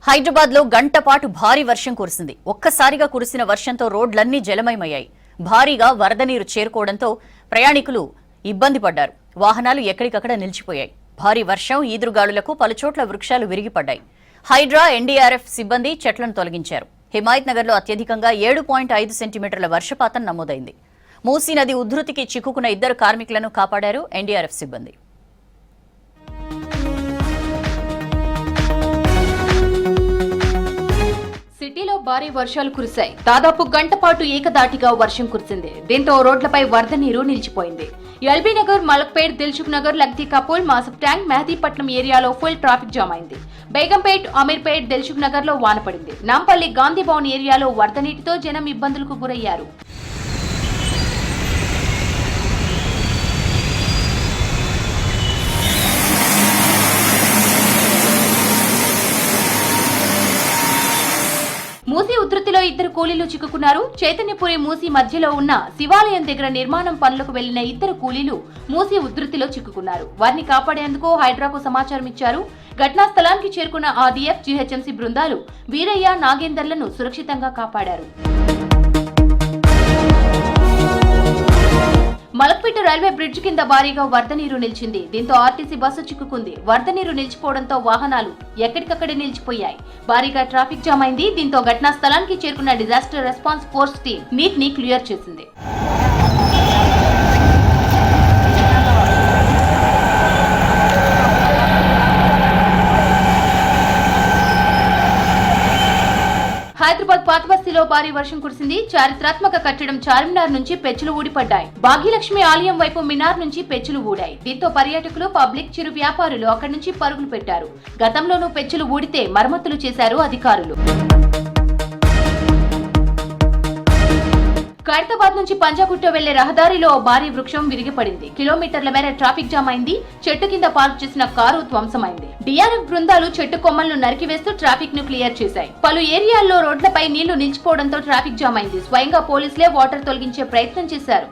హైదరాబాద్ లో గంట పాటు భారీ వర్షం కురిసింది. ఒక్కసారిగా కురిసిన వర్షంతో రోడ్లన్నీ జలమయమయ్యాయి. భారీగా వరద నీరు చేరుకోవడంతో ప్రయాణికులు ఇబ్బంది పడ్డారు. వాహనాలు ఎక్కడికక్కడ నిలిచిపోయాయి. భారీ వర్షం ఈదురుగాలులకు పలుచోట్ల వృక్షాలు విరిగిపడ్డాయి. హైడ్రా ఎన్డీఆర్ఎఫ్ సిబ్బంది చెట్లను తొలగించారు. హిమాయత్ నగర్ లో అత్యధికంగా 7.5 సెంటీమీటర్ల వర్షపాతం నమోదైంది. మూసీ నది ఉధృతికి చిక్కుకున్న 2 కార్మికులను కాపాడారు ఎన్డీఆర్ఎఫ్ సిబ్బంది. సిటీలో భారీ వర్షాలు కురిశాయి. దాదాపు గంట పాటు ఏకదాటిగా వర్షం కురిసింది. దీంతో రోడ్లపై వరద నీరు నిలిచిపోయింది. ఎల్బీ నగర్, మలక్పేట్, దిల్సుఖ్ నగర్, లక్దీ కపూల్, మాసఫ్ ట్యాంక్, మెహదీపట్నం ఏరియాలో ఫుల్ ట్రాఫిక్ జామ్ అయింది. బేగంపేట్, అమీర్పేట్, దిల్సుఖ్ నగర్ లో వాన పడింది. నాంపల్లి, గాంధీ భవన్ ఏరియాలో వరద నీటితో జనం ఇబ్బందులకు గురయ్యారు. మూసీ ఉధృతిలో 2 కూలీలు చిక్కుకున్నారు. చైతన్యపురి మూసీ మధ్యలో ఉన్న శివాలయం దగ్గర నిర్మాణం పనులకు వెళ్లిన 2 కూలీలు మూసీ ఉధృతిలో చిక్కుకున్నారు. వారిని కాపాడేందుకు హైడ్రాకు సమాచారం ఇచ్చారు. ఘటనా స్థలానికి చేరుకున్న ఆర్డీఎఫ్, జీహెచ్ఎంసీ బృందాలు వీరయ్య, నాగేందర్లను సురక్షితంగా కాపాడారు. మలక్పేట రైల్వే బ్రిడ్జ్ కింద భారీగా వరద నీరు నిలిచింది. దీంతో ఆర్టీసీ బస్సు చిక్కుకుంది. వరద నీరు నిలిచిపోవడంతో వాహనాలు ఎక్కడికక్కడే నిలిచిపోయాయి. భారీగా ట్రాఫిక్ జామ్ అయింది. దీంతో ఘటనా స్థలానికి చేరుకున్న డిజాస్టర్ రెస్పాన్స్ ఫోర్స్ టీం నీటిని క్లియర్ చేసింది. హైదరాబాద్ పాత బస్తీలో భారీ వర్షం కురిసింది. చారిత్రాత్మక కట్టడం చార్మినార్ నుంచి పెచ్చులు ఊడిపడ్డాయి. భాగ్యలక్ష్మి ఆలయం వైపు మినార్ నుంచి పెచ్చులు ఊడాయి. దీంతో పర్యాటకులు, పబ్లిక్, చిరు వ్యాపారులు అక్కడి నుంచి పరుగులు పెట్టారు. గతంలోనూ పెచ్చులు ఊడితే మరమ్మతులు చేశారు అధికారులు. ఖైరతాబాద్ నుంచి పంజాగుట్ట వెళ్లే రహదారిలో భారీ వృక్షం విరిగిపడింది. కిలోమీటర్ల మేర ట్రాఫిక్ జామ్ అయింది. చెట్టు కింద పార్క్ చేసిన కారు ధ్వంసమైంది. డీఆర్ఎఫ్ బృందాలు చెట్టు కొమ్మలను నరికివేస్తూ ట్రాఫిక్ ను క్లియర్ చేశాయి. పలు ఏరియాల్లో రోడ్లపై నీళ్లు నిలిచిపోవడంతో ట్రాఫిక్ జామ్ అయింది. స్వయంగా పోలీసులే వాటర్ తొలగించే ప్రయత్నం చేశారు.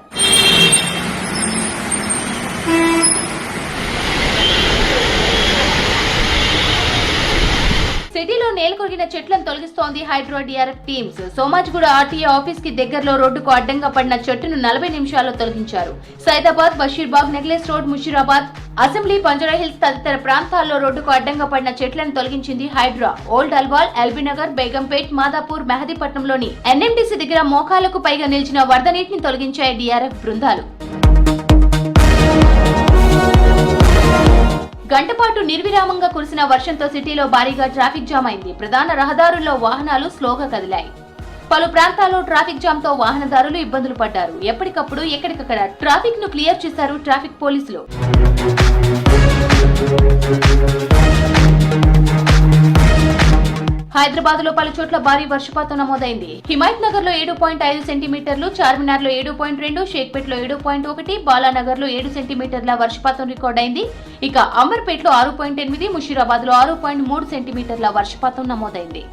సిటీలో నేలకొరిగిన చెట్లను తొలగిస్తోంది Hydraa DRF teams. Somajiguda RTA office కి దగ్గరలో రోడ్డుకు అడ్డంగా పడిన చెట్టును 40 నిమిషాల్లో తొలగించారు. Saidabad, Basheerbagh, Necklace Road, Musheerabad, assembly, Banjara Hills తదితర ప్రాంతాల్లో రోడ్డుకు అడ్డంగా పడిన చెట్లను తొలగించింది హైడ్రా. ఓల్డ్ అల్వాల్, ఎల్బీ నగర్, బేగంపేట్, మాదాపూర్, మెహదీపట్నంలోని ఎన్ఎండిసి దగ్గర మోకాలకు పైగా నిలిచిన వరద నీటిని తొలగించాయి డీఆర్ఎఫ్ బృందాలు. గంటపాటు నిర్విరామంగా కురిసిన వర్షంతో సిటీలో భారీగా ట్రాఫిక్ జామ్ అయింది. ప్రధాన రహదారుల్లో వాహనాలు స్లోగా కదిలాయి. పలు ప్రాంతాల్లో ట్రాఫిక్ జామ్ తో వాహనదారులు ఇబ్బందులు పడ్డారు. ఎప్పటికప్పుడు ఎక్కడికక్కడ ట్రాఫిక్ ను క్లియర్ చేశారు ట్రాఫిక్ పోలీసులు. హైదరాబాద్ లో పలు చోట్ల భారీ వర్షపాతం నమోదైంది. హిమాయత్ నగర్ లో 7.5 సెంటీమీటర్లు, చార్మినార్ లో 7.2, షేక్పేట్ లో 7.1, బాలానగర్ లో 7 సెంటీమీటర్ల వర్షపాతం రికార్డైంది. ఇక అమర్పేట్ లో 6.8, ముషీరాబాద్ లో 6.3 సెంటీమీటర్ల వర్షపాతం నమోదైంది.